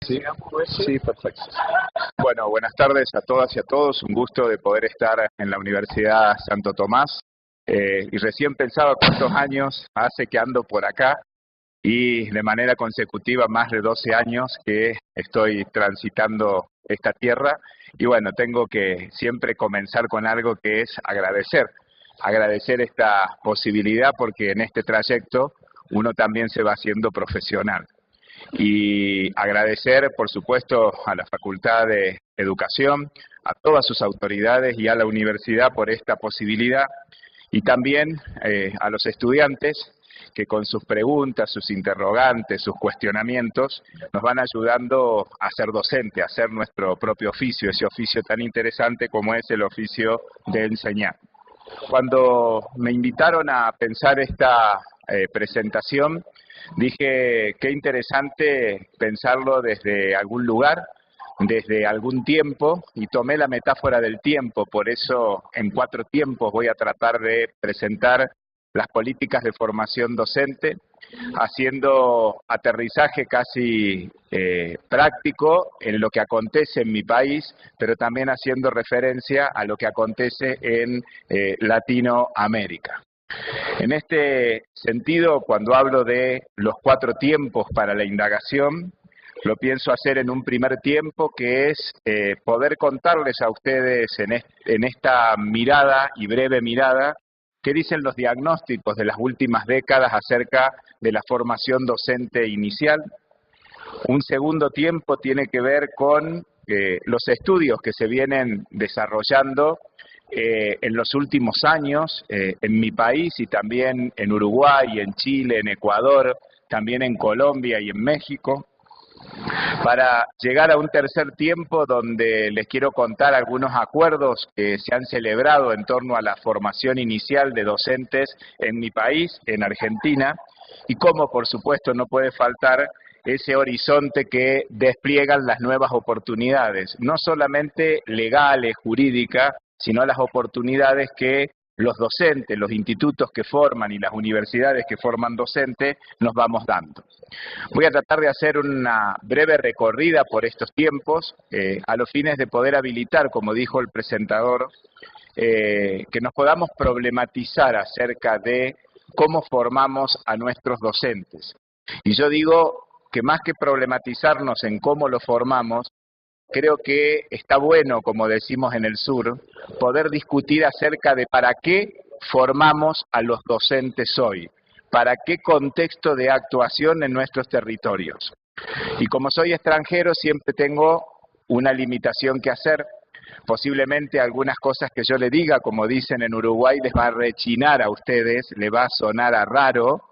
Sí, sí, perfecto. Bueno, buenas tardes a todas y a todos. Un gusto de poder estar en la Universidad Santo Tomás. Y recién pensaba cuántos años hace que ando por acá y de manera consecutiva más de 12 años que estoy transitando esta tierra. Y bueno, tengo que siempre comenzar con algo que es agradecer. Agradecer esta posibilidad porque en este trayecto uno también se va haciendo profesional. Y agradecer, por supuesto, a la Facultad de Educación, a todas sus autoridades y a la universidad por esta posibilidad, y también a los estudiantes que con sus preguntas, sus interrogantes, sus cuestionamientos, nos van ayudando a ser docente, a hacer nuestro propio oficio, ese oficio tan interesante como es el oficio de enseñar. Cuando me invitaron a pensar esta presentación, dije qué interesante pensarlo desde algún lugar, desde algún tiempo, y tomé la metáfora del tiempo. Por eso en 4 tiempos voy a tratar de presentar las políticas de formación docente, haciendo aterrizaje casi práctico en lo que acontece en mi país, pero también haciendo referencia a lo que acontece en Latinoamérica. En este sentido, cuando hablo de los 4 tiempos para la indagación, lo pienso hacer en un primer tiempo, que es poder contarles a ustedes en esta mirada y breve mirada qué dicen los diagnósticos de las últimas décadas acerca de la formación docente inicial. Un segundo tiempo tiene que ver con los estudios que se vienen desarrollando en los últimos años en mi país y también en Uruguay, en Chile, en Ecuador, también en Colombia y en México, para llegar a un tercer tiempo donde les quiero contar algunos acuerdos que se han celebrado en torno a la formación inicial de docentes en mi país, en Argentina, y cómo, por supuesto, no puede faltar ese horizonte que despliegan las nuevas oportunidades, no solamente legales, jurídicas, sino las oportunidades que los docentes, los institutos que forman y las universidades que forman docentes nos vamos dando. Voy a tratar de hacer una breve recorrida por estos tiempos, a los fines de poder habilitar, como dijo el presentador, que nos podamos problematizar acerca de cómo formamos a nuestros docentes. Y yo digo que más que problematizarnos en cómo lo formamos, creo que está bueno, como decimos en el sur, poder discutir acerca de para qué formamos a los docentes hoy, para qué contexto de actuación en nuestros territorios. Y como soy extranjero, siempre tengo una limitación que hacer. Posiblemente algunas cosas que yo le diga, como dicen en Uruguay, les va a rechinar a ustedes, les va a sonar a raro,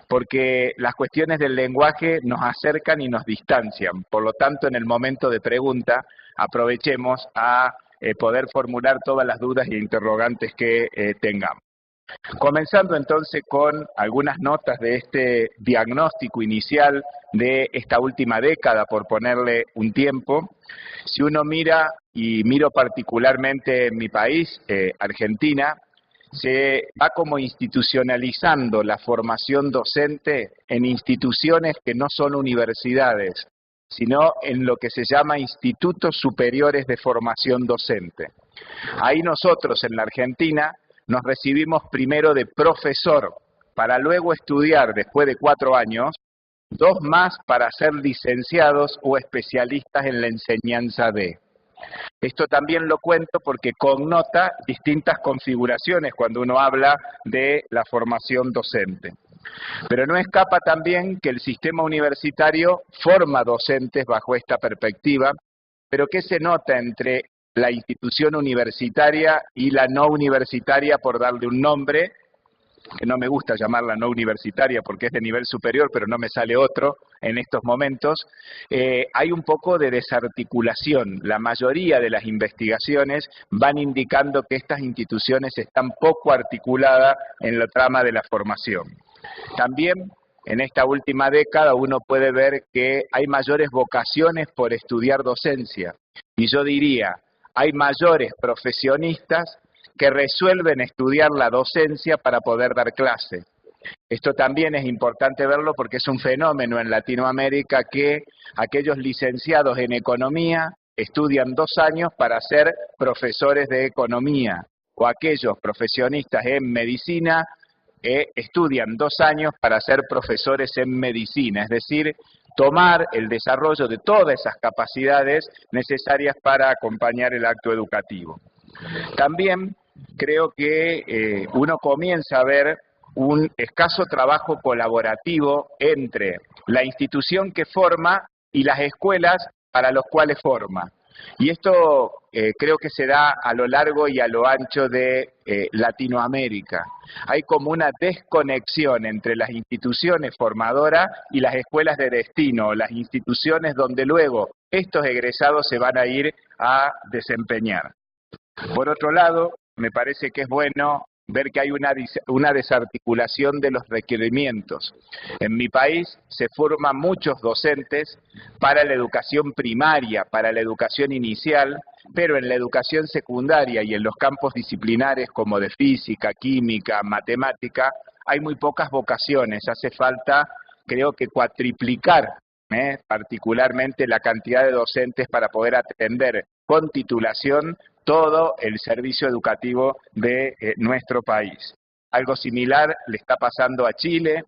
porque las cuestiones del lenguaje nos acercan y nos distancian. Por lo tanto, en el momento de pregunta, aprovechemos a poder formular todas las dudas e interrogantes que tengamos. Comenzando entonces con algunas notas de este diagnóstico inicial de esta última década, por ponerle un tiempo. Si uno mira, y miro particularmente en mi país, Argentina, se va como institucionalizando la formación docente en instituciones que no son universidades, sino en lo que se llama institutos superiores de formación docente. Ahí nosotros en la Argentina nos recibimos primero de profesor, para luego estudiar después de 4 años, 2 más para ser licenciados o especialistas en la enseñanza de. Esto también lo cuento porque connota distintas configuraciones cuando uno habla de la formación docente. Pero no escapa también que el sistema universitario forma docentes bajo esta perspectiva, pero ¿qué se nota entre la institución universitaria y la no universitaria, por darle un nombre, que no me gusta llamarla no universitaria porque es de nivel superior, pero no me sale otro en estos momentos? Hay un poco de desarticulación. La mayoría de las investigaciones van indicando que estas instituciones están poco articuladas en la trama de la formación. También en esta última década uno puede ver que hay mayores vocaciones por estudiar docencia, y yo diría, hay mayores profesionistas que resuelven estudiar la docencia para poder dar clase. Esto también es importante verlo porque es un fenómeno en Latinoamérica que aquellos licenciados en economía estudian 2 años para ser profesores de economía, o aquellos profesionistas en medicina estudian 2 años para ser profesores en medicina, es decir, tomar el desarrollo de todas esas capacidades necesarias para acompañar el acto educativo. También creo que uno comienza a ver un escaso trabajo colaborativo entre la institución que forma y las escuelas para los cuales forma. Y esto creo que se da a lo largo y a lo ancho de Latinoamérica. Hay como una desconexión entre las instituciones formadoras y las escuelas de destino, las instituciones donde luego estos egresados se van a ir a desempeñar. Por otro lado, me parece que es bueno ver que hay una desarticulación de los requerimientos. En mi país se forman muchos docentes para la educación primaria, para la educación inicial, pero en la educación secundaria y en los campos disciplinares como de física, química, matemática, hay muy pocas vocaciones. Hace falta, creo que cuatriplicar particularmente la cantidad de docentes para poder atender con titulación todo el servicio educativo de nuestro país. Algo similar le está pasando a Chile,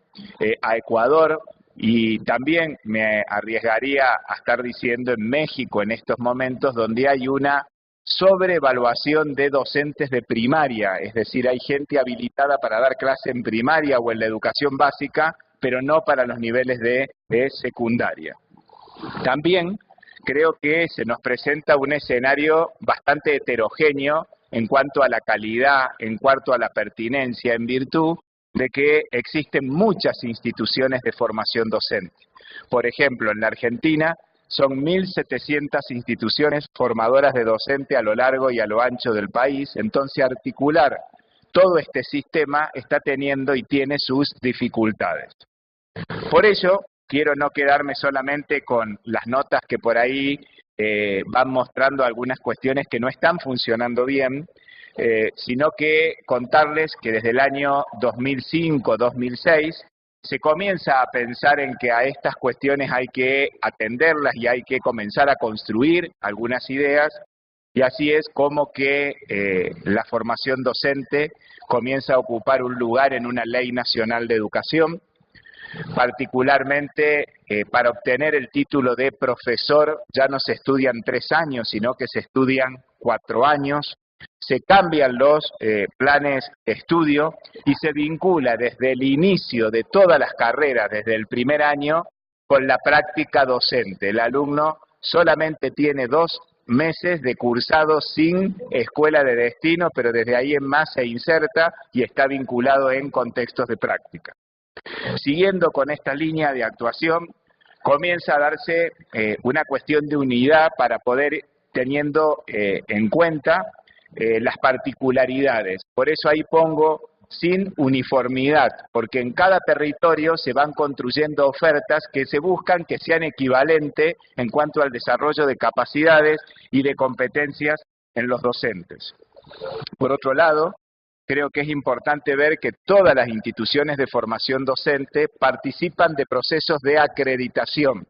a Ecuador, y también me arriesgaría a estar diciendo en México en estos momentos, donde hay una sobreevaluación de docentes de primaria, es decir, hay gente habilitada para dar clase en primaria o en la educación básica, pero no para los niveles de secundaria. También creo que se nos presenta un escenario bastante heterogéneo en cuanto a la calidad, en cuanto a la pertinencia, en virtud de que existen muchas instituciones de formación docente. Por ejemplo, en la Argentina son 1.700 instituciones formadoras de docente a lo largo y a lo ancho del país, entonces articular todo este sistema está teniendo y tiene sus dificultades. Por ello, quiero no quedarme solamente con las notas que por ahí van mostrando algunas cuestiones que no están funcionando bien, sino que contarles que desde el año 2005-2006 se comienza a pensar en que a estas cuestiones hay que atenderlas y hay que comenzar a construir algunas ideas, y así es como que la formación docente comienza a ocupar un lugar en una ley nacional de educación. Particularmente para obtener el título de profesor ya no se estudian 3 años, sino que se estudian 4 años. Se cambian los planes de estudio y se vincula desde el inicio de todas las carreras, desde el primer año, con la práctica docente. El alumno solamente tiene 2 meses de cursado sin escuela de destino, pero desde ahí en más se inserta y está vinculado en contextos de práctica. Siguiendo con esta línea de actuación, comienza a darse una cuestión de unidad para poder teniendo en cuenta las particularidades. Por eso ahí pongo sin uniformidad, porque en cada territorio se van construyendo ofertas que se buscan que sean equivalentes en cuanto al desarrollo de capacidades y de competencias en los docentes. Por otro lado, creo que es importante ver que todas las instituciones de formación docente participan de procesos de acreditación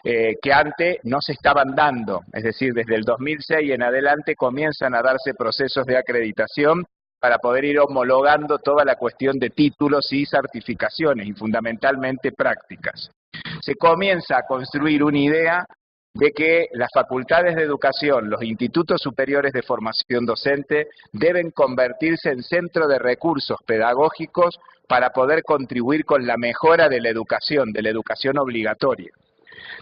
que antes no se estaban dando, es decir, desde el 2006 en adelante comienzan a darse procesos de acreditación para poder ir homologando toda la cuestión de títulos y certificaciones, y fundamentalmente prácticas. Se comienza a construir una idea de que las facultades de educación, los institutos superiores de formación docente, deben convertirse en centro de recursos pedagógicos para poder contribuir con la mejora de la educación obligatoria.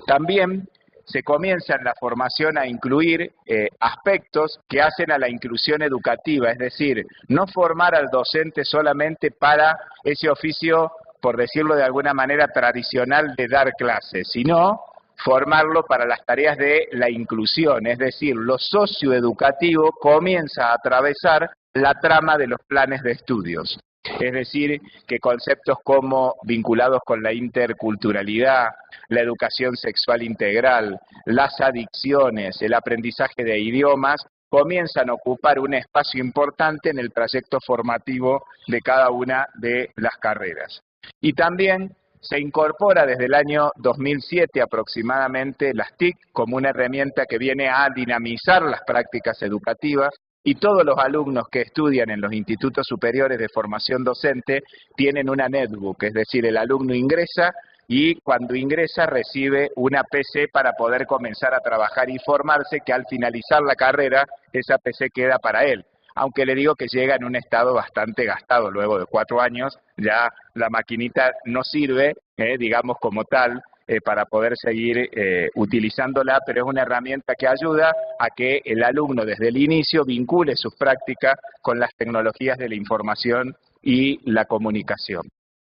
También se comienza en la formación a incluir aspectos que hacen a la inclusión educativa, es decir, no formar al docente solamente para ese oficio, por decirlo de alguna manera, tradicional de dar clases, sino formarlo para las tareas de la inclusión, es decir, lo socioeducativo comienza a atravesar la trama de los planes de estudios. Es decir, que conceptos como vinculados con la interculturalidad, la educación sexual integral, las adicciones, el aprendizaje de idiomas, comienzan a ocupar un espacio importante en el trayecto formativo de cada una de las carreras. Y también se incorpora desde el año 2007 aproximadamente las TIC como una herramienta que viene a dinamizar las prácticas educativas, y todos los alumnos que estudian en los institutos superiores de formación docente tienen una netbook, es decir, el alumno ingresa y cuando ingresa recibe una PC para poder comenzar a trabajar y formarse, que al finalizar la carrera esa PC queda para él. Aunque le digo que llega en un estado bastante gastado, luego de 4 años ya la maquinita no sirve, digamos como tal, para poder seguir utilizándola, pero es una herramienta que ayuda a que el alumno desde el inicio vincule sus prácticas con las tecnologías de la información y la comunicación.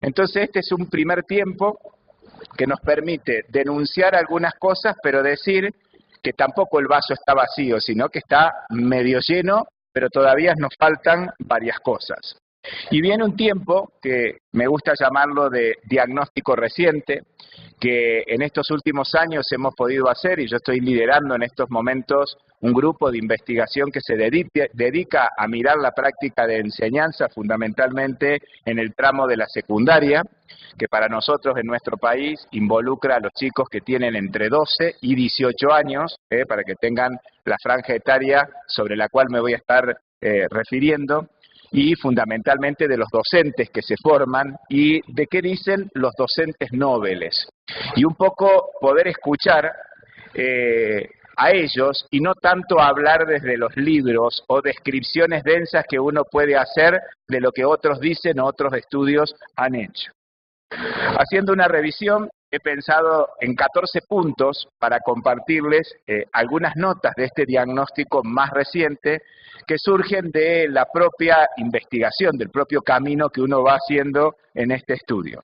Entonces este es un primer tiempo que nos permite denunciar algunas cosas, pero decir que tampoco el vaso está vacío, sino que está medio lleno, pero todavía nos faltan varias cosas. Y viene un tiempo que me gusta llamarlo de diagnóstico reciente, que en estos últimos años hemos podido hacer, y yo estoy liderando en estos momentos un grupo de investigación que se dedica a mirar la práctica de enseñanza fundamentalmente en el tramo de la secundaria, que para nosotros en nuestro país involucra a los chicos que tienen entre 12 y 18 años, para que tengan la franja etaria sobre la cual me voy a estar refiriendo, y fundamentalmente de los docentes que se forman y de qué dicen los docentes nobles. Y un poco poder escuchar a ellos y no tanto hablar desde los libros o descripciones densas que uno puede hacer de lo que otros dicen o otros estudios han hecho. Haciendo una revisión, he pensado en 14 puntos para compartirles algunas notas de este diagnóstico más reciente que surgen de la propia investigación, del propio camino que uno va haciendo en este estudio.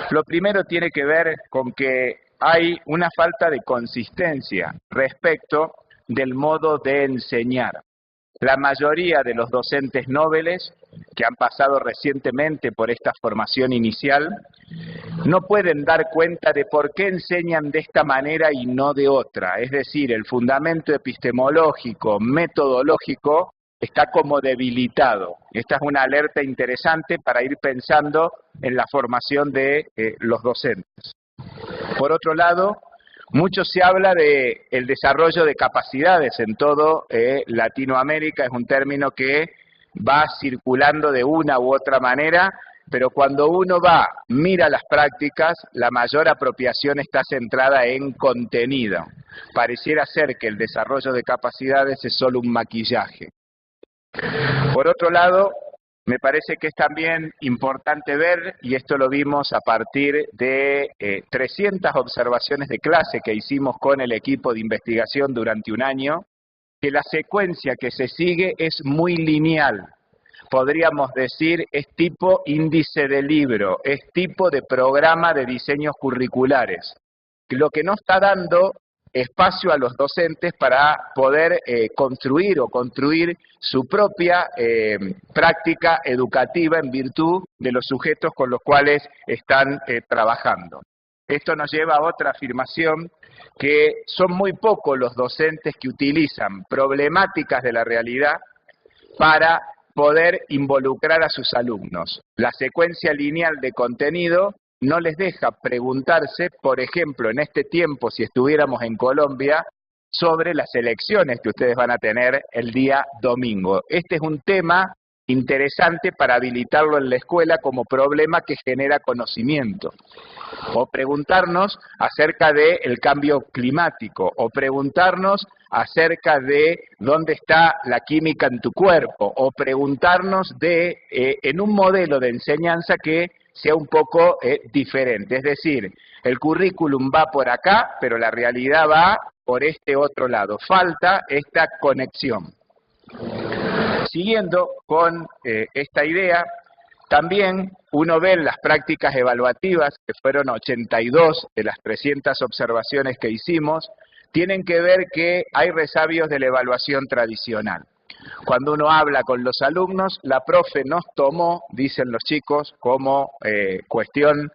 Lo primero tiene que ver con que hay una falta de consistencia respecto del modo de enseñar. La mayoría de los docentes nobles que han pasado recientemente por esta formación inicial no pueden dar cuenta de por qué enseñan de esta manera y no de otra. Es decir, el fundamento epistemológico, metodológico, está como debilitado. Esta es una alerta interesante para ir pensando en la formación de los docentes. Por otro lado, mucho se habla de el desarrollo de capacidades en todo Latinoamérica. Es un término que va circulando de una u otra manera, pero cuando uno mira las prácticas, la mayor apropiación está centrada en contenido. Pareciera ser que el desarrollo de capacidades es solo un maquillaje. Por otro lado, me parece que es también importante ver, y esto lo vimos a partir de 300 observaciones de clase que hicimos con el equipo de investigación durante un año, que la secuencia que se sigue es muy lineal. Podríamos decir, es tipo índice de libro, es tipo de programa de diseños curriculares. Lo que no está dando espacio a los docentes para poder construir su propia práctica educativa en virtud de los sujetos con los cuales están trabajando. Esto nos lleva a otra afirmación, que son muy pocos los docentes que utilizan problemáticas de la realidad para poder involucrar a sus alumnos. La secuencia lineal de contenido no les deja preguntarse, por ejemplo, en este tiempo, si estuviéramos en Colombia, sobre las elecciones que ustedes van a tener el día domingo. Este es un tema interesante para habilitarlo en la escuela como problema que genera conocimiento. O preguntarnos acerca del cambio climático, o preguntarnos acerca de dónde está la química en tu cuerpo, o preguntarnos en un modelo de enseñanza que sea un poco diferente. Es decir, el currículum va por acá, pero la realidad va por este otro lado. Falta esta conexión. Siguiendo con esta idea, también uno ve en las prácticas evaluativas, que fueron 82 de las 300 observaciones que hicimos, tienen que ver que hay resabios de la evaluación tradicional. Cuando uno habla con los alumnos, la profe nos tomó, dicen los chicos, como cuestión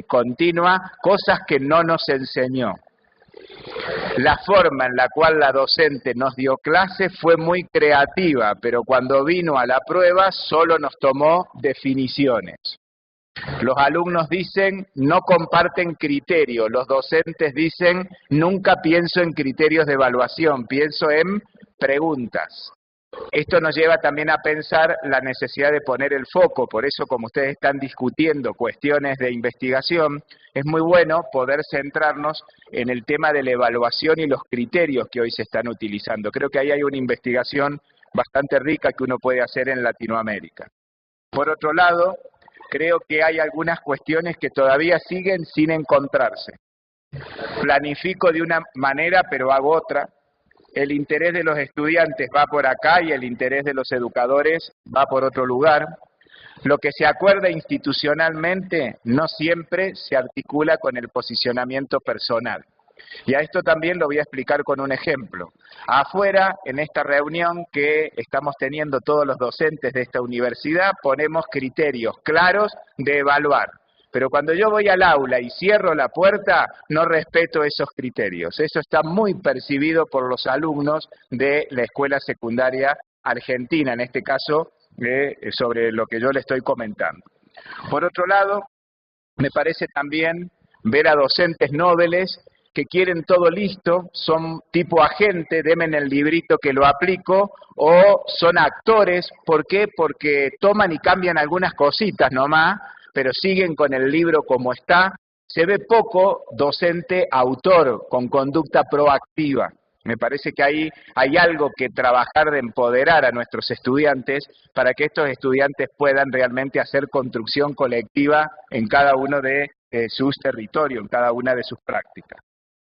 continua, cosas que no nos enseñó. La forma en la cual la docente nos dio clase fue muy creativa, pero cuando vino a la prueba solo nos tomó definiciones. Los alumnos dicen, no comparten criterio. Los docentes dicen, nunca pienso en criterios de evaluación, pienso en preguntas. Esto nos lleva también a pensar la necesidad de poner el foco. Por eso, como ustedes están discutiendo cuestiones de investigación, es muy bueno poder centrarnos en el tema de la evaluación y los criterios que hoy se están utilizando. Creo que ahí hay una investigación bastante rica que uno puede hacer en Latinoamérica. Por otro lado, creo que hay algunas cuestiones que todavía siguen sin encontrarse. Planifico de una manera, pero hago otra. El interés de los estudiantes va por acá y el interés de los educadores va por otro lugar. Lo que se acuerda institucionalmente no siempre se articula con el posicionamiento personal. Y a esto también lo voy a explicar con un ejemplo. Afuera, en esta reunión que estamos teniendo todos los docentes de esta universidad, ponemos criterios claros de evaluar. Pero cuando yo voy al aula y cierro la puerta, no respeto esos criterios. Eso está muy percibido por los alumnos de la escuela secundaria argentina, en este caso, sobre lo que yo le estoy comentando. Por otro lado, me parece también ver a docentes nobles que quieren todo listo, son tipo agente, deme en el librito que lo aplico, o son actores. ¿Por qué? Porque toman y cambian algunas cositas nomás, pero siguen con el libro como está. Se ve poco docente autor con conducta proactiva. Me parece que ahí hay algo que trabajar de empoderar a nuestros estudiantes para que estos estudiantes puedan realmente hacer construcción colectiva en cada uno de sus territorios, en cada una de sus prácticas.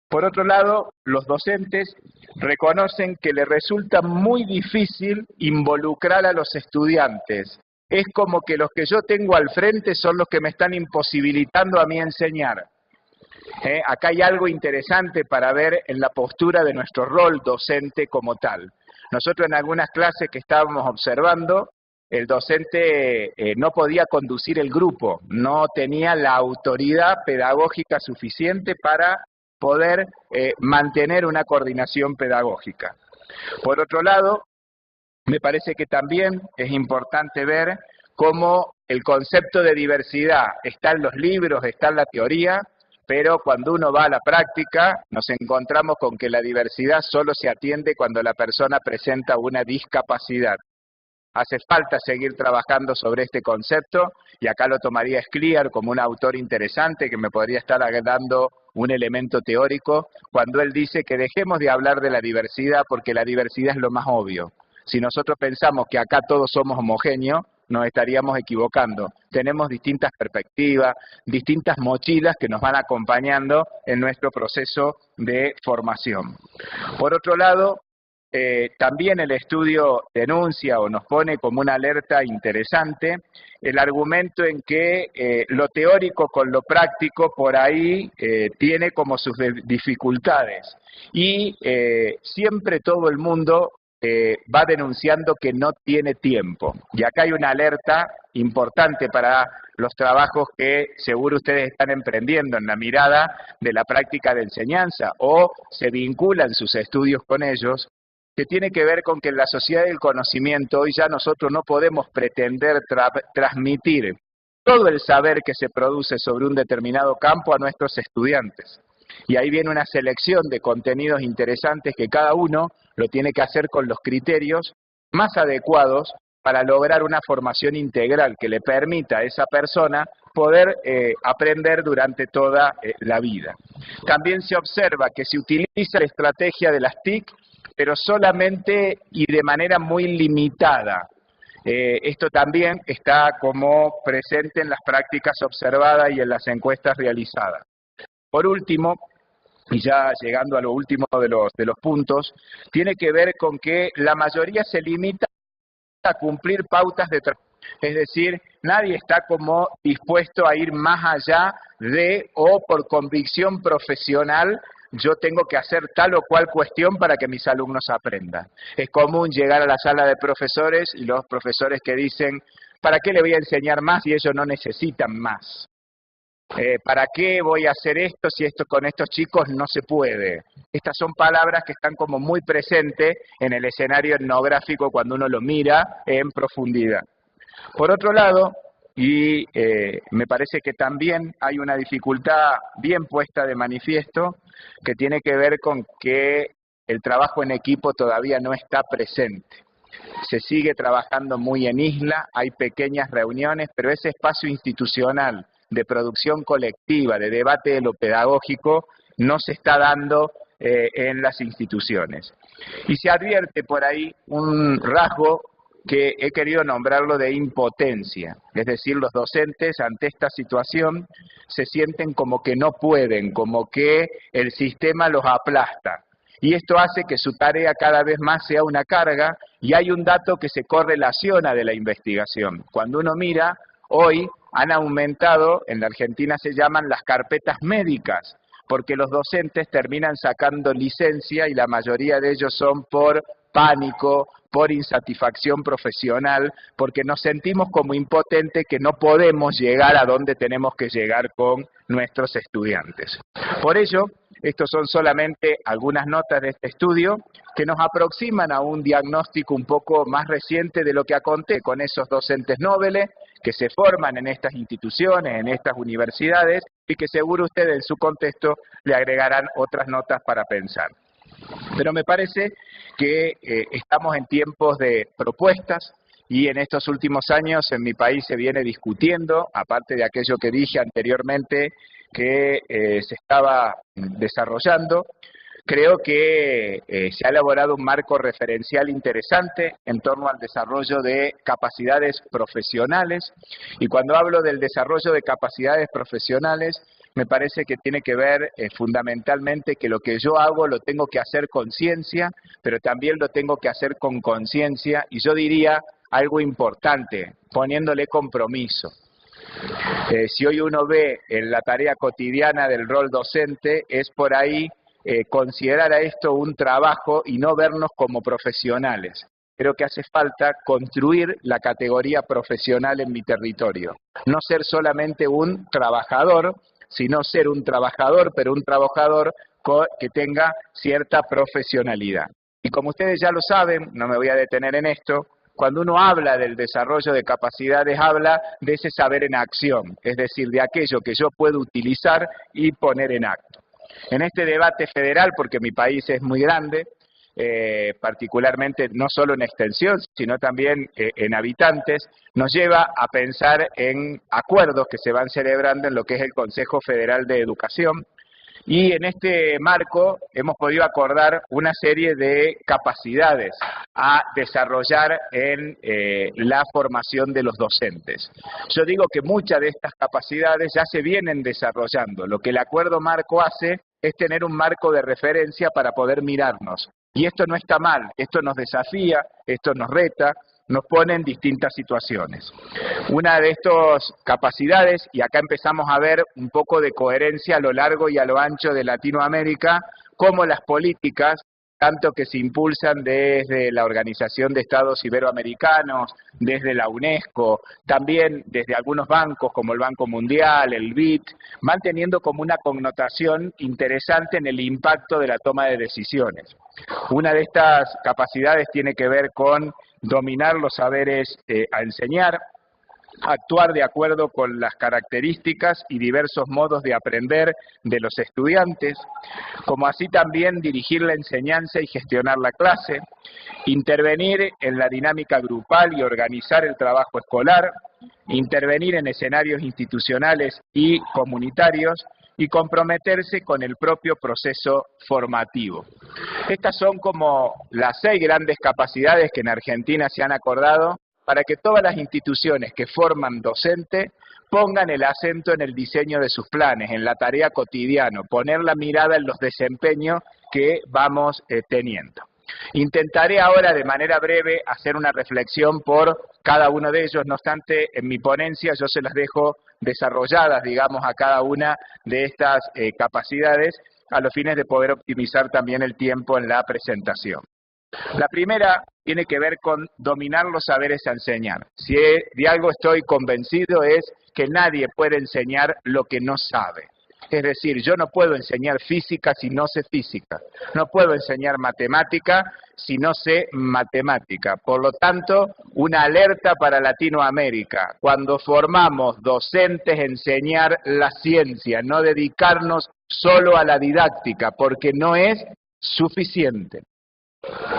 Por otro lado, los docentes reconocen que les resulta muy difícil involucrar a los estudiantes. Es como que los que yo tengo al frente son los que me están imposibilitando a mí enseñar. Acá hay algo interesante para ver en la postura de nuestro rol docente como tal. Nosotros en algunas clases que estábamos observando, el docente no podía conducir el grupo, no tenía la autoridad pedagógica suficiente para poder mantener una coordinación pedagógica. Por otro lado, me parece que también es importante ver cómo el concepto de diversidad está en los libros, está en la teoría, pero cuando uno va a la práctica nos encontramos con que la diversidad solo se atiende cuando la persona presenta una discapacidad. Hace falta seguir trabajando sobre este concepto y acá lo tomaría Scliar como un autor interesante que me podría estar dando un elemento teórico cuando él dice que dejemos de hablar de la diversidad porque la diversidad es lo más obvio. Si nosotros pensamos que acá todos somos homogéneos, nos estaríamos equivocando. Tenemos distintas perspectivas, distintas mochilas que nos van acompañando en nuestro proceso de formación. Por otro lado, también el estudio denuncia o nos pone como una alerta interesante el argumento en que lo teórico con lo práctico por ahí tiene como sus dificultades y siempre todo el mundo va denunciando que no tiene tiempo. Y acá hay una alerta importante para los trabajos que seguro ustedes están emprendiendo en la mirada de la práctica de enseñanza o se vinculan sus estudios con ellos, que tiene que ver con que en la sociedad del conocimiento hoy ya nosotros no podemos pretender transmitir todo el saber que se produce sobre un determinado campo a nuestros estudiantes. Y ahí viene una selección de contenidos interesantes que cada uno lo tiene que hacer con los criterios más adecuados para lograr una formación integral que le permita a esa persona poder aprender durante toda la vida. También se observa que se utiliza la estrategia de las TIC, pero solamente y de manera muy limitada. Esto también está como presente en las prácticas observadas y en las encuestas realizadas. Por último, y ya llegando a lo último de los puntos, tiene que ver con que la mayoría se limita a cumplir pautas de trabajo. Es decir, nadie está como dispuesto a ir más allá de o por convicción profesional yo tengo que hacer tal o cual cuestión para que mis alumnos aprendan. Es común llegar a la sala de profesores y los profesores que dicen, ¿para qué le voy a enseñar más si ellos no necesitan más? ¿Para qué voy a hacer esto si esto con estos chicos no se puede? Estas son palabras que están como muy presentes en el escenario etnográfico cuando uno lo mira en profundidad. Por otro lado, y me parece que también hay una dificultad bien puesta de manifiesto que tiene que ver con que el trabajo en equipo todavía no está presente. Se sigue trabajando muy en isla, hay pequeñas reuniones, pero ese espacio institucional de producción colectiva, de debate de lo pedagógico, no se está dando en las instituciones. Y se advierte por ahí un rasgo que he querido nombrarlo de impotencia, es decir, los docentes ante esta situación se sienten como que no pueden, como que el sistema los aplasta. Y esto hace que su tarea cada vez más sea una carga, y hay un dato que se correlaciona de la investigación. Cuando uno mira, hoy han aumentado, en la Argentina se llaman las carpetas médicas, porque los docentes terminan sacando licencia y la mayoría de ellos son por pánico, por insatisfacción profesional, porque nos sentimos como impotentes que no podemos llegar a donde tenemos que llegar con nuestros estudiantes. Por ello, estos son solamente algunas notas de este estudio que nos aproximan a un diagnóstico un poco más reciente de lo que acontece con esos docentes nobles que se forman en estas instituciones, en estas universidades, y que seguro ustedes en su contexto le agregarán otras notas para pensar. Pero me parece que estamos en tiempos de propuestas y en estos últimos años en mi país se viene discutiendo, aparte de aquello que dije anteriormente que se estaba desarrollando, creo que se ha elaborado un marco referencial interesante en torno al desarrollo de capacidades profesionales, y cuando hablo del desarrollo de capacidades profesionales me parece que tiene que ver fundamentalmente que lo que yo hago lo tengo que hacer con ciencia, pero también lo tengo que hacer con conciencia, y yo diría algo importante, poniéndole compromiso. Si hoy uno ve en la tarea cotidiana del rol docente, es por ahí considerar a esto un trabajo y no vernos como profesionales. Creo que hace falta construir la categoría profesional en mi territorio. No ser solamente un trabajador, sino ser un trabajador, pero un trabajador que tenga cierta profesionalidad. Y como ustedes ya lo saben, no me voy a detener en esto, cuando uno habla del desarrollo de capacidades, habla de ese saber en acción, es decir, de aquello que yo puedo utilizar y poner en acto. En este debate federal, porque mi país es muy grande, particularmente no solo en extensión, sino también en habitantes, nos lleva a pensar en acuerdos que se van celebrando en lo que es el Consejo Federal de Educación, y en este marco hemos podido acordar una serie de capacidades a desarrollar en la formación de los docentes. Yo digo que muchas de estas capacidades ya se vienen desarrollando. Lo que el acuerdo marco hace es tener un marco de referencia para poder mirarnos. Y esto no está mal, esto nos desafía, esto nos reta, nos pone en distintas situaciones. Una de estas capacidades, y acá empezamos a ver un poco de coherencia a lo largo y a lo ancho de Latinoamérica, como las políticas, tanto que se impulsan desde la Organización de Estados Iberoamericanos, desde la UNESCO, también desde algunos bancos como el Banco Mundial, el BID, van teniendo como una connotación interesante en el impacto de la toma de decisiones. Una de estas capacidades tiene que ver con dominar los saberes a enseñar, actuar de acuerdo con las características y diversos modos de aprender de los estudiantes, como así también dirigir la enseñanza y gestionar la clase, intervenir en la dinámica grupal y organizar el trabajo escolar, intervenir en escenarios institucionales y comunitarios, y comprometerse con el propio proceso formativo. Estas son como las 6 grandes capacidades que en Argentina se han acordado para que todas las instituciones que forman docente pongan el acento en el diseño de sus planes, en la tarea cotidiana, poner la mirada en los desempeños que vamos teniendo. Intentaré ahora de manera breve hacer una reflexión por cada uno de ellos, no obstante en mi ponencia yo se las dejo desarrolladas, digamos, a cada una de estas capacidades a los fines de poder optimizar también el tiempo en la presentación. La primera tiene que ver con dominar los saberes a enseñar. Si de algo estoy convencido es que nadie puede enseñar lo que no sabe. Es decir, yo no puedo enseñar física si no sé física. No puedo enseñar matemática si no sé matemática. Por lo tanto, una alerta para Latinoamérica. Cuando formamos docentes, enseñar la ciencia, no dedicarnos solo a la didáctica, porque no es suficiente.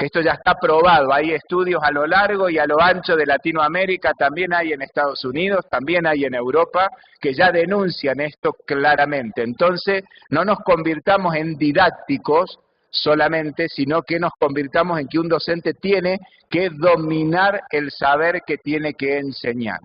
Esto ya está probado, hay estudios a lo largo y a lo ancho de Latinoamérica, también hay en Estados Unidos, también hay en Europa, que ya denuncian esto claramente. Entonces, no nos convirtamos en didácticos solamente, sino que nos convirtamos en que un docente tiene que dominar el saber que tiene que enseñar.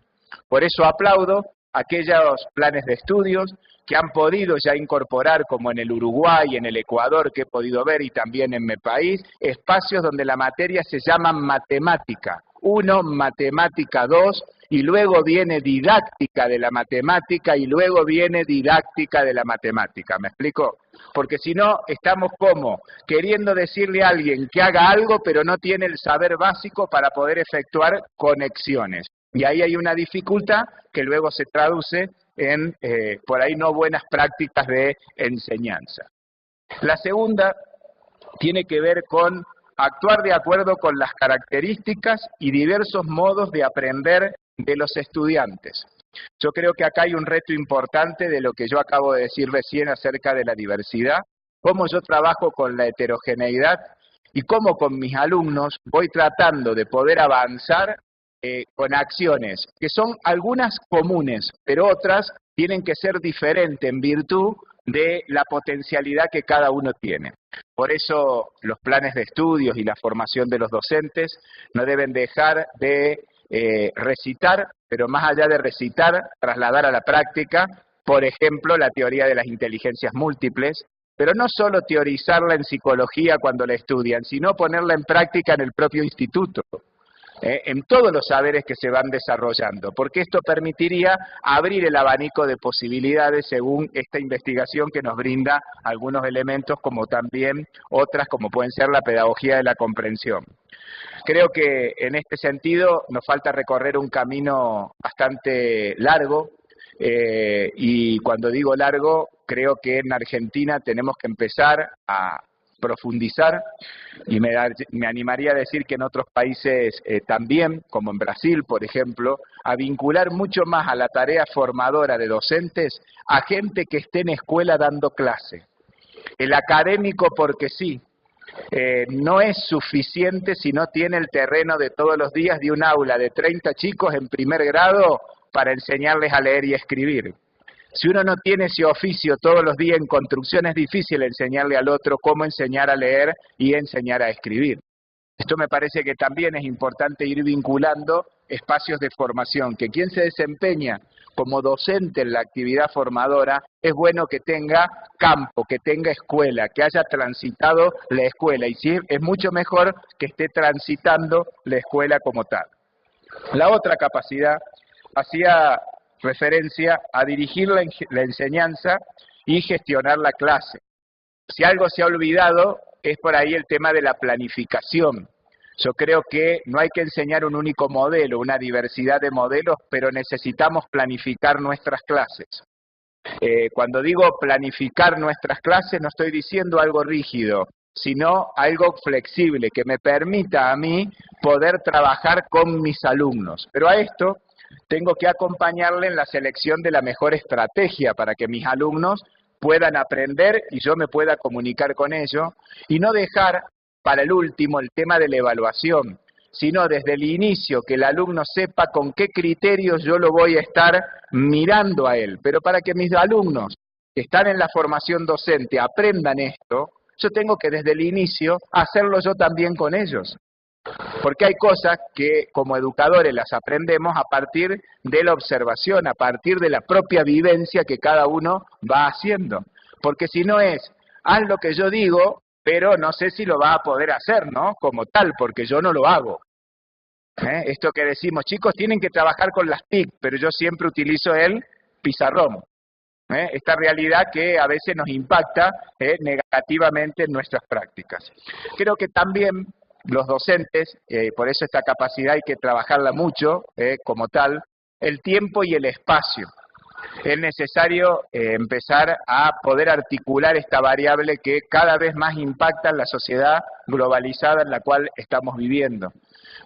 Por eso aplaudo aquellos planes de estudios que han podido ya incorporar, como en el Uruguay, en el Ecuador, que he podido ver, y también en mi país, espacios donde la materia se llama matemática 1, matemática 2, y luego viene didáctica de la matemática, y luego viene didáctica de la matemática. ¿Me explico? Porque si no, estamos como queriendo decirle a alguien que haga algo, pero no tiene el saber básico para poder efectuar conexiones. Y ahí hay una dificultad que luego se traduce en, por ahí, no buenas prácticas de enseñanza. La segunda tiene que ver con actuar de acuerdo con las características y diversos modos de aprender de los estudiantes. Yo creo que acá hay un reto importante de lo que yo acabo de decir recién acerca de la diversidad, cómo yo trabajo con la heterogeneidad y cómo con mis alumnos voy tratando de poder avanzar con acciones que son algunas comunes, pero otras tienen que ser diferentes en virtud de la potencialidad que cada uno tiene. Por eso los planes de estudios y la formación de los docentes no deben dejar de recitar, pero más allá de recitar, trasladar a la práctica, por ejemplo, la teoría de las inteligencias múltiples, pero no solo teorizarla en psicología cuando la estudian, sino ponerla en práctica en el propio instituto. En todos los saberes que se van desarrollando, porque esto permitiría abrir el abanico de posibilidades según esta investigación que nos brinda algunos elementos, como también otras, como pueden ser la pedagogía de la comprensión. Creo que en este sentido nos falta recorrer un camino bastante largo, y cuando digo largo, creo que en Argentina tenemos que empezar a profundizar, y me animaría a decir que en otros países también, como en Brasil, por ejemplo, a vincular mucho más a la tarea formadora de docentes a gente que esté en escuela dando clase. El académico, porque sí, no es suficiente si no tiene el terreno de todos los días de un aula de 30 chicos en primer grado para enseñarles a leer y escribir. Si uno no tiene ese oficio todos los días en construcción, es difícil enseñarle al otro cómo enseñar a leer y enseñar a escribir. Esto me parece que también es importante ir vinculando espacios de formación, que quien se desempeña como docente en la actividad formadora, es bueno que tenga campo, que tenga escuela, que haya transitado la escuela, y sí, es mucho mejor que esté transitando la escuela como tal. La otra capacidad hacía referencia a dirigir la enseñanza y gestionar la clase. Si algo se ha olvidado, es por ahí el tema de la planificación. Yo creo que no hay que enseñar un único modelo, una diversidad de modelos, pero necesitamos planificar nuestras clases. Cuando digo planificar nuestras clases, no estoy diciendo algo rígido, sino algo flexible, que me permita a mí poder trabajar con mis alumnos. Pero a esto tengo que acompañarle en la selección de la mejor estrategia para que mis alumnos puedan aprender y yo me pueda comunicar con ellos, y no dejar para el último el tema de la evaluación, sino desde el inicio que el alumno sepa con qué criterios yo lo voy a estar mirando a él. Pero para que mis alumnos que están en la formación docente aprendan esto, yo tengo que desde el inicio hacerlo yo también con ellos. Porque hay cosas que como educadores las aprendemos a partir de la observación, a partir de la propia vivencia que cada uno va haciendo. Porque si no es, haz lo que yo digo, pero no sé si lo va a poder hacer, ¿no? Como tal, porque yo no lo hago. Esto que decimos, chicos, tienen que trabajar con las TIC, pero yo siempre utilizo el pizarrón. Esta realidad que a veces nos impacta negativamente en nuestras prácticas. Creo que también los docentes, por eso esta capacidad hay que trabajarla mucho como tal, el tiempo y el espacio. Es necesario empezar a poder articular esta variable que cada vez más impacta en la sociedad globalizada en la cual estamos viviendo.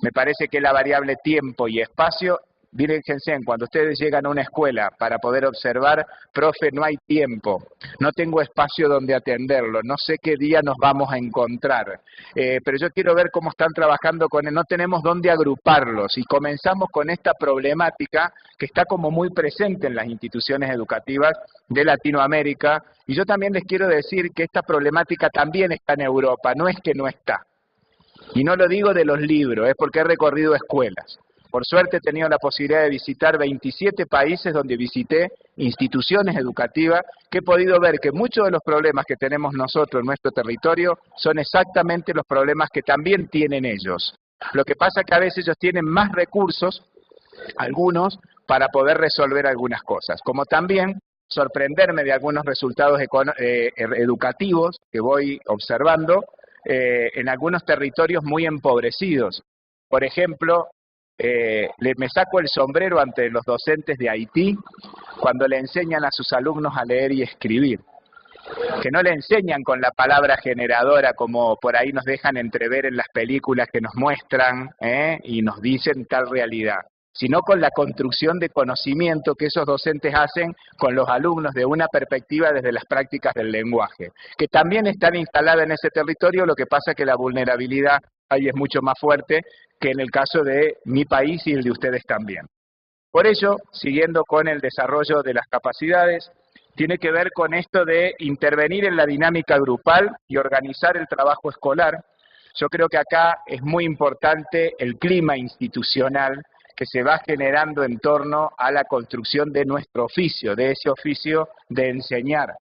Me parece que la variable tiempo y espacio, fíjense, cuando ustedes llegan a una escuela para poder observar, profe, no hay tiempo, no tengo espacio donde atenderlo, no sé qué día nos vamos a encontrar, pero yo quiero ver cómo están trabajando con él, no tenemos dónde agruparlos, y comenzamos con esta problemática que está como muy presente en las instituciones educativas de Latinoamérica, y yo también les quiero decir que esta problemática también está en Europa, no es que no está, y no lo digo de los libros, es porque he recorrido escuelas. Por suerte he tenido la posibilidad de visitar 27 países donde visité instituciones educativas, que he podido ver que muchos de los problemas que tenemos nosotros en nuestro territorio son exactamente los problemas que también tienen ellos. Lo que pasa es que a veces ellos tienen más recursos, algunos, para poder resolver algunas cosas, como también sorprenderme de algunos resultados educativos que voy observando en algunos territorios muy empobrecidos. Por ejemplo, me saco el sombrero ante los docentes de Haití cuando le enseñan a sus alumnos a leer y escribir, que no le enseñan con la palabra generadora como por ahí nos dejan entrever en las películas que nos muestran y nos dicen tal realidad, sino con la construcción de conocimiento que esos docentes hacen con los alumnos de una perspectiva desde las prácticas del lenguaje, que también están instaladas en ese territorio, lo que pasa es que la vulnerabilidad ahí es mucho más fuerte que en el caso de mi país y el de ustedes también. Por ello, siguiendo con el desarrollo de las capacidades, tiene que ver con esto de intervenir en la dinámica grupal y organizar el trabajo escolar. Yo creo que acá es muy importante el clima institucional que se va generando en torno a la construcción de nuestro oficio, de ese oficio de enseñar.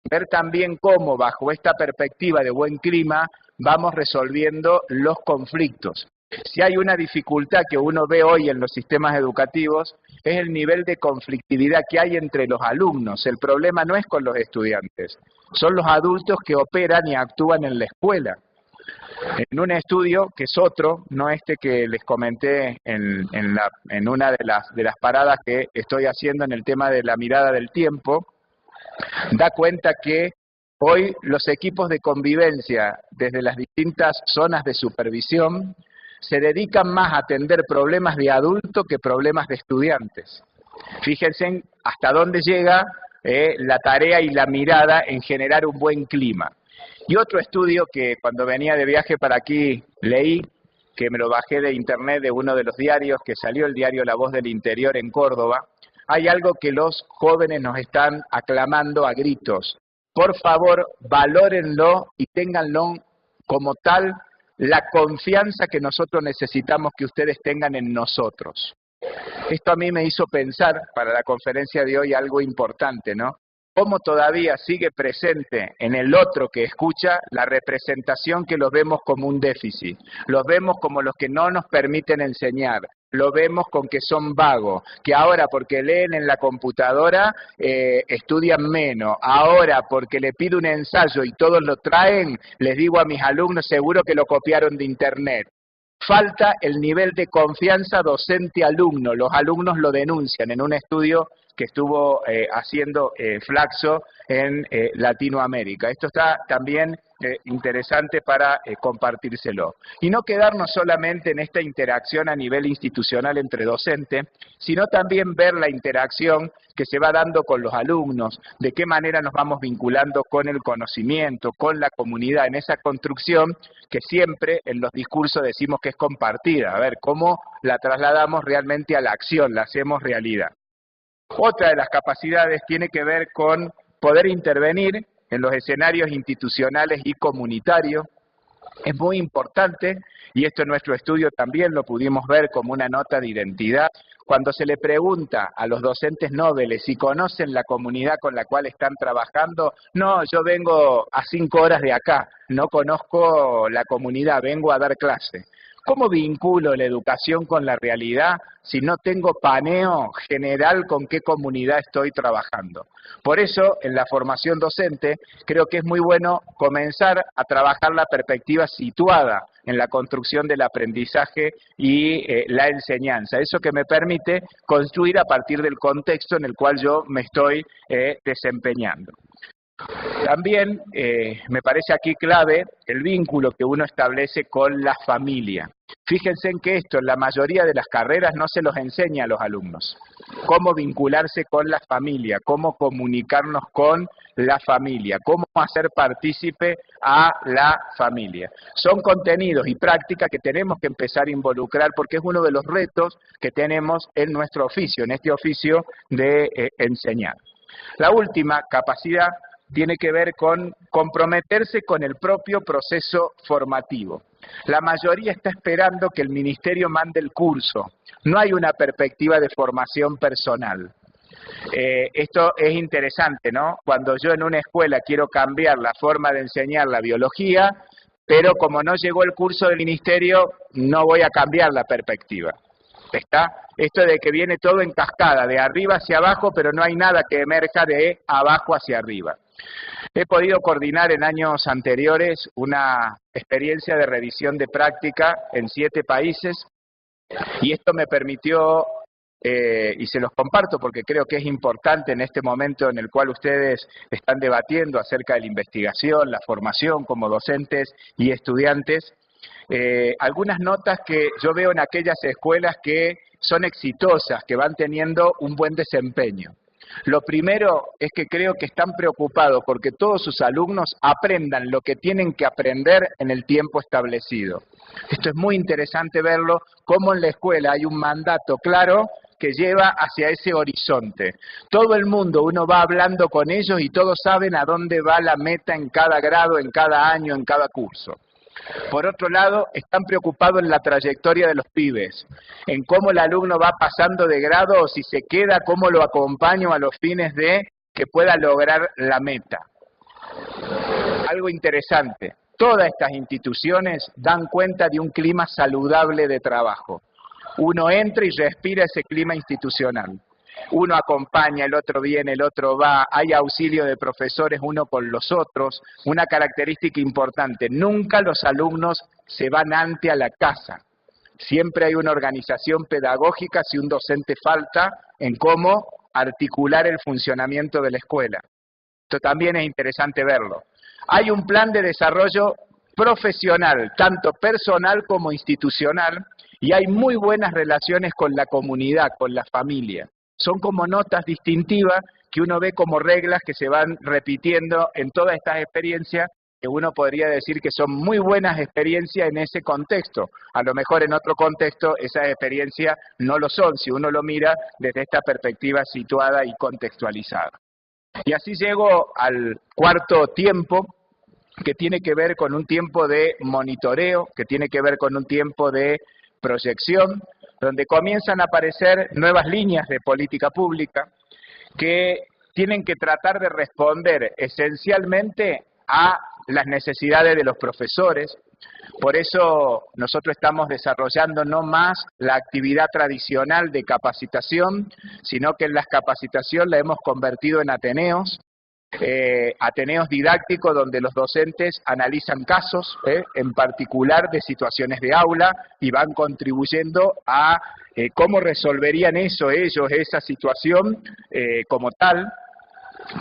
Ver también cómo bajo esta perspectiva de buen clima vamos resolviendo los conflictos. Si hay una dificultad que uno ve hoy en los sistemas educativos, es el nivel de conflictividad que hay entre los alumnos. El problema no es con los estudiantes, son los adultos que operan y actúan en la escuela. En un estudio, que es otro, no este que les comenté en una de las paradas que estoy haciendo en el tema de la mirada del tiempo, da cuenta que hoy los equipos de convivencia desde las distintas zonas de supervisión se dedican más a atender problemas de adultos que problemas de estudiantes. Fíjense hasta dónde llega la tarea y la mirada en generar un buen clima. Y otro estudio que cuando venía de viaje para aquí leí, que me lo bajé de internet de uno de los diarios, que salió el diario La Voz del Interior en Córdoba, hay algo que los jóvenes nos están aclamando a gritos. Por favor, valórenlo y ténganlo como tal la confianza que nosotros necesitamos que ustedes tengan en nosotros. Esto a mí me hizo pensar, para la conferencia de hoy, algo importante, ¿no? Cómo todavía sigue presente en el otro que escucha la representación que los vemos como un déficit, los vemos como los que no nos permiten enseñar, lo vemos con que son vagos, que ahora porque leen en la computadora estudian menos, ahora porque le pido un ensayo y todos lo traen, les digo a mis alumnos seguro que lo copiaron de internet. Falta el nivel de confianza docente-alumno, los alumnos lo denuncian en un estudio que estuvo haciendo Flaxo en Latinoamérica. Esto está también interesante para compartírselo. Y no quedarnos solamente en esta interacción a nivel institucional entre docentes, sino también ver la interacción que se va dando con los alumnos, de qué manera nos vamos vinculando con el conocimiento, con la comunidad, en esa construcción que siempre en los discursos decimos que es compartida. A ver, cómo la trasladamos realmente a la acción, la hacemos realidad. Otra de las capacidades tiene que ver con poder intervenir en los escenarios institucionales y comunitarios. Es muy importante, y esto en nuestro estudio también lo pudimos ver como una nota de identidad, cuando se le pregunta a los docentes nobles si conocen la comunidad con la cual están trabajando, no, yo vengo a 5 horas de acá, no conozco la comunidad, vengo a dar clase. ¿Cómo vinculo la educación con la realidad si no tengo paneo general con qué comunidad estoy trabajando? Por eso, en la formación docente, creo que es muy bueno comenzar a trabajar la perspectiva situada en la construcción del aprendizaje y la enseñanza. Eso que me permite construir a partir del contexto en el cual yo me estoy desempeñando. También me parece aquí clave el vínculo que uno establece con la familia. Fíjense en que esto en la mayoría de las carreras no se los enseña a los alumnos. Cómo vincularse con la familia, cómo comunicarnos con la familia, cómo hacer partícipe a la familia. Son contenidos y prácticas que tenemos que empezar a involucrar porque es uno de los retos que tenemos en nuestro oficio, en este oficio de enseñar. La última capacidad tiene que ver con comprometerse con el propio proceso formativo. La mayoría está esperando que el ministerio mande el curso. No hay una perspectiva de formación personal. Esto es interesante, ¿no? Cuando yo en una escuela quiero cambiar la forma de enseñar la biología, pero como no llegó el curso del ministerio, no voy a cambiar la perspectiva. ¿Está? Esto de que viene todo en cascada, de arriba hacia abajo, pero no hay nada que emerja de abajo hacia arriba. He podido coordinar en años anteriores una experiencia de revisión de práctica en 7 países y esto me permitió, y se los comparto porque creo que es importante en este momento en el cual ustedes están debatiendo acerca de la investigación, la formación como docentes y estudiantes, algunas notas que yo veo en aquellas escuelas que son exitosas, que van teniendo un buen desempeño. Lo primero es que creo que están preocupados porque todos sus alumnos aprendan lo que tienen que aprender en el tiempo establecido. Esto es muy interesante verlo, cómo en la escuela hay un mandato claro que lleva hacia ese horizonte. Todo el mundo, uno va hablando con ellos y todos saben a dónde va la meta en cada grado, en cada año, en cada curso. Por otro lado, están preocupados en la trayectoria de los pibes, en cómo el alumno va pasando de grado o si se queda, cómo lo acompaño a los fines de que pueda lograr la meta. Algo interesante, todas estas instituciones dan cuenta de un clima saludable de trabajo. Uno entra y respira ese clima institucional. Uno acompaña, el otro viene, el otro va, hay auxilio de profesores uno con los otros. Una característica importante, nunca los alumnos se van ante a la casa. Siempre hay una organización pedagógica si un docente falta en cómo articular el funcionamiento de la escuela. Esto también es interesante verlo. Hay un plan de desarrollo profesional, tanto personal como institucional, y hay muy buenas relaciones con la comunidad, con la familia. Son como notas distintivas que uno ve como reglas que se van repitiendo en todas estas experiencias, que uno podría decir que son muy buenas experiencias en ese contexto. A lo mejor en otro contexto esas experiencias no lo son, si uno lo mira desde esta perspectiva situada y contextualizada. Y así llego al cuarto tiempo, que tiene que ver con un tiempo de monitoreo, que tiene que ver con un tiempo de proyección, donde comienzan a aparecer nuevas líneas de política pública que tienen que tratar de responder esencialmente a las necesidades de los profesores. Por eso nosotros estamos desarrollando no más la actividad tradicional de capacitación, sino que en la capacitación la hemos convertido en ateneos, ateneos didácticos donde los docentes analizan casos, en particular de situaciones de aula, y van contribuyendo a cómo resolverían ellos esa situación como tal,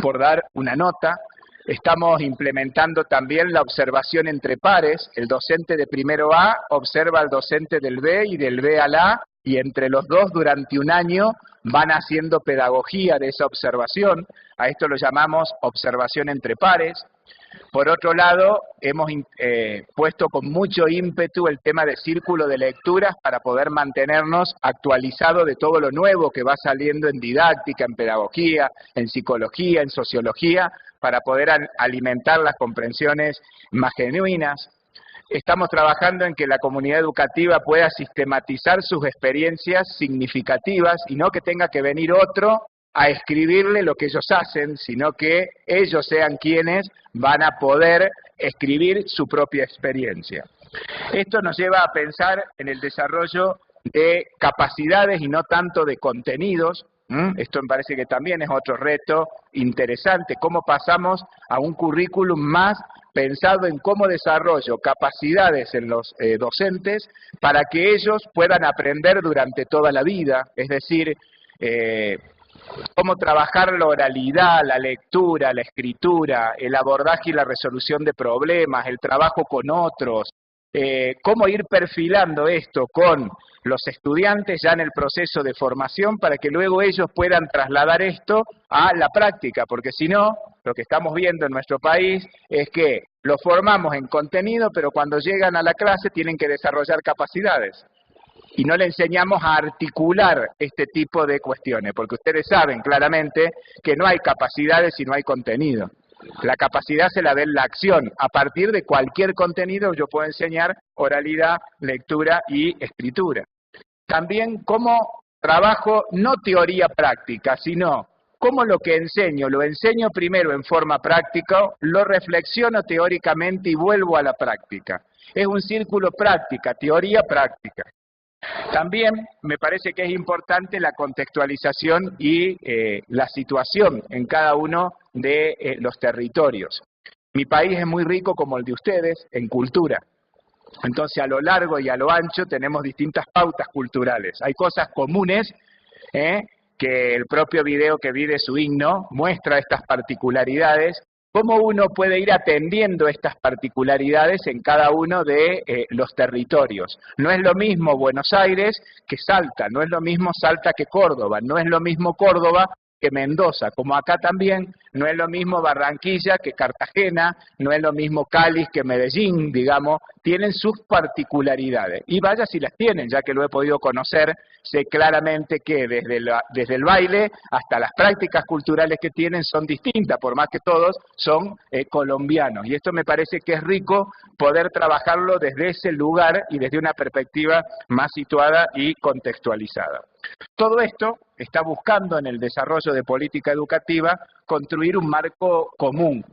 por dar una nota. Estamos implementando también la observación entre pares. El docente de primero A observa al docente del B y del B al A, y entre los dos durante un año van haciendo pedagogía de esa observación. A esto lo llamamos observación entre pares. Por otro lado, hemos puesto con mucho ímpetu el tema de círculo de lecturas para poder mantenernos actualizados de todo lo nuevo que va saliendo en didáctica, en pedagogía, en psicología, en sociología, para poder alimentar las comprensiones más genuinas. Estamos trabajando en que la comunidad educativa pueda sistematizar sus experiencias significativas y no que tenga que venir otro a escribirle lo que ellos hacen, sino que ellos sean quienes van a poder escribir su propia experiencia. Esto nos lleva a pensar en el desarrollo de capacidades y no tanto de contenidos. Esto me parece que también es otro reto interesante, cómo pasamos a un currículum más pensado en cómo desarrollo capacidades en los docentes para que ellos puedan aprender durante toda la vida, es decir, cómo trabajar la oralidad, la lectura, la escritura, el abordaje y la resolución de problemas, el trabajo con otros, cómo ir perfilando esto con los estudiantes ya en el proceso de formación para que luego ellos puedan trasladar esto a la práctica, porque si no, lo que estamos viendo en nuestro país es que los formamos en contenido, pero cuando llegan a la clase tienen que desarrollar capacidades. Y no le enseñamos a articular este tipo de cuestiones, porque ustedes saben claramente que no hay capacidades si no hay contenido. La capacidad se la da en la acción. A partir de cualquier contenido yo puedo enseñar oralidad, lectura y escritura. También cómo trabajo no teoría práctica, sino cómo lo que enseño, lo enseño primero en forma práctica, lo reflexiono teóricamente y vuelvo a la práctica. Es un círculo práctica, teoría práctica. También me parece que es importante la contextualización y la situación en cada uno de los territorios. Mi país es muy rico como el de ustedes en cultura. Entonces, a lo largo y a lo ancho tenemos distintas pautas culturales. Hay cosas comunes que el propio video que vi de su himno muestra estas particularidades. ¿Cómo uno puede ir atendiendo estas particularidades en cada uno de los territorios? No es lo mismo Buenos Aires que Salta, no es lo mismo Salta que Córdoba, no es lo mismo Córdoba que Mendoza, como acá también no es lo mismo Barranquilla que Cartagena, no es lo mismo Cali que Medellín, digamos, tienen sus particularidades. Y vaya si las tienen, ya que lo he podido conocer, sé claramente que desde el baile hasta las prácticas culturales que tienen son distintas, por más que todos son colombianos. Y esto me parece que es rico poder trabajarlo desde ese lugar y desde una perspectiva más situada y contextualizada. Todo esto está buscando en el desarrollo de política educativa construir un marco común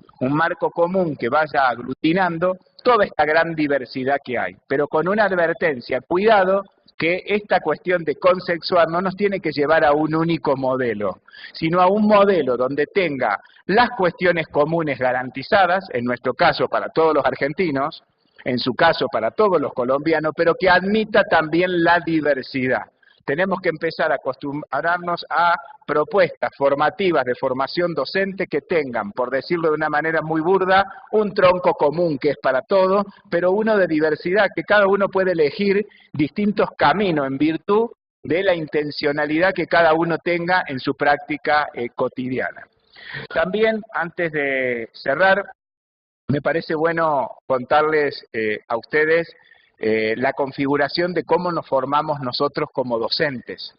que vaya aglutinando toda esta gran diversidad que hay, pero con una advertencia, cuidado que esta cuestión de consensuar no nos tiene que llevar a un único modelo, sino a un modelo donde tenga las cuestiones comunes garantizadas, en nuestro caso para todos los argentinos, en su caso para todos los colombianos, pero que admita también la diversidad. Tenemos que empezar a acostumbrarnos a propuestas formativas de formación docente que tengan, por decirlo de una manera muy burda, un tronco común que es para todos, pero uno de diversidad, que cada uno puede elegir distintos caminos en virtud de la intencionalidad que cada uno tenga en su práctica cotidiana. También, antes de cerrar, me parece bueno contarles a ustedes la configuración de cómo nos formamos nosotros como docentes.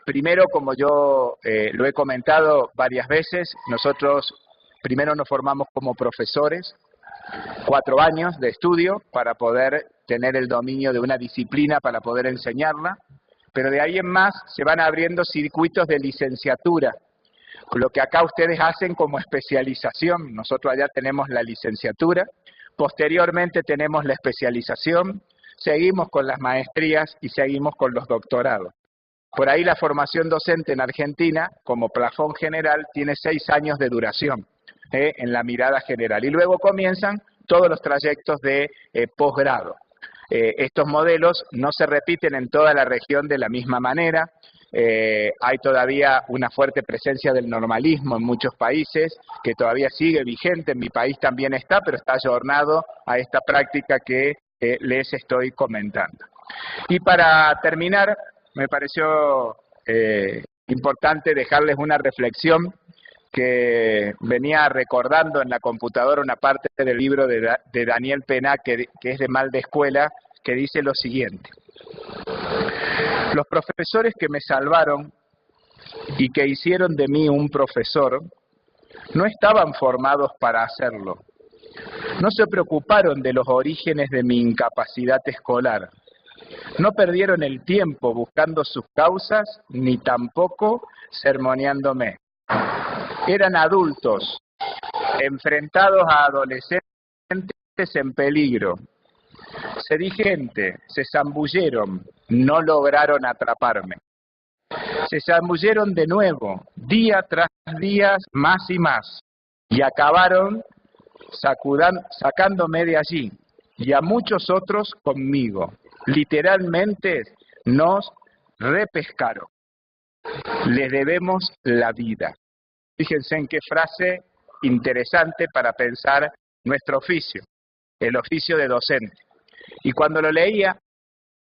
Primero, como yo lo he comentado varias veces, nosotros primero nos formamos como profesores, 4 años de estudio para poder tener el dominio de una disciplina, para poder enseñarla, pero de ahí en más se van abriendo circuitos de licenciatura, lo que acá ustedes hacen como especialización. Nosotros allá tenemos la licenciatura, posteriormente tenemos la especialización, seguimos con las maestrías y seguimos con los doctorados. Por ahí la formación docente en Argentina, como plafón general, tiene 6 años de duración en la mirada general. Y luego comienzan todos los trayectos de posgrado. Estos modelos no se repiten en toda la región de la misma manera. Hay todavía una fuerte presencia del normalismo en muchos países, que todavía sigue vigente, en mi país también está, pero está ayornado a esta práctica que les estoy comentando. Y para terminar, me pareció importante dejarles una reflexión que venía recordando en la computadora una parte del libro de Daniel Pená, que es de Mal de Escuela, que dice lo siguiente: los profesores que me salvaron y que hicieron de mí un profesor no estaban formados para hacerlo. No se preocuparon de los orígenes de mi incapacidad escolar. No perdieron el tiempo buscando sus causas, ni tampoco sermoneándome. Eran adultos, enfrentados a adolescentes en peligro. Sedí gente, se zambulleron, no lograron atraparme. Se zambulleron de nuevo, día tras día, más y más, y acabaron sacándome de allí, y a muchos otros conmigo. Literalmente nos repescaron. Les debemos la vida. Fíjense en qué frase interesante para pensar nuestro oficio, el oficio de docente. Y cuando lo leía,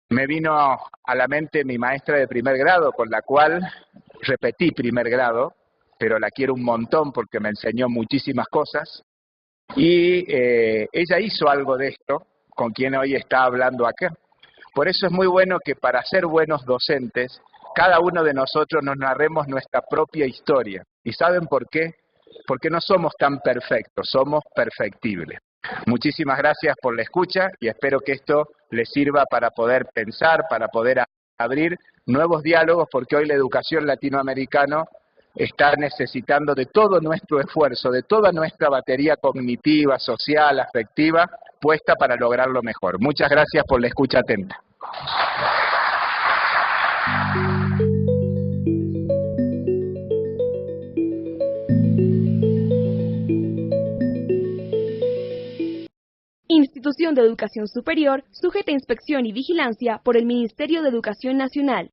me vino a la mente mi maestra de primer grado, con la cual repetí primer grado, pero la quiero un montón porque me enseñó muchísimas cosas. Y ella hizo algo de esto, con quien hoy está hablando acá. Por eso es muy bueno que para ser buenos docentes, cada uno de nosotros nos narremos nuestra propia historia. ¿Y saben por qué? Porque no somos tan perfectos, somos perfectibles. Muchísimas gracias por la escucha y espero que esto les sirva para poder pensar, para poder abrir nuevos diálogos, porque hoy la educación latinoamericana está necesitando de todo nuestro esfuerzo, de toda nuestra batería cognitiva, social, afectiva, puesta para lograrlo mejor. Muchas gracias por la escucha atenta. Institución de Educación Superior, sujeta a inspección y vigilancia por el Ministerio de Educación Nacional.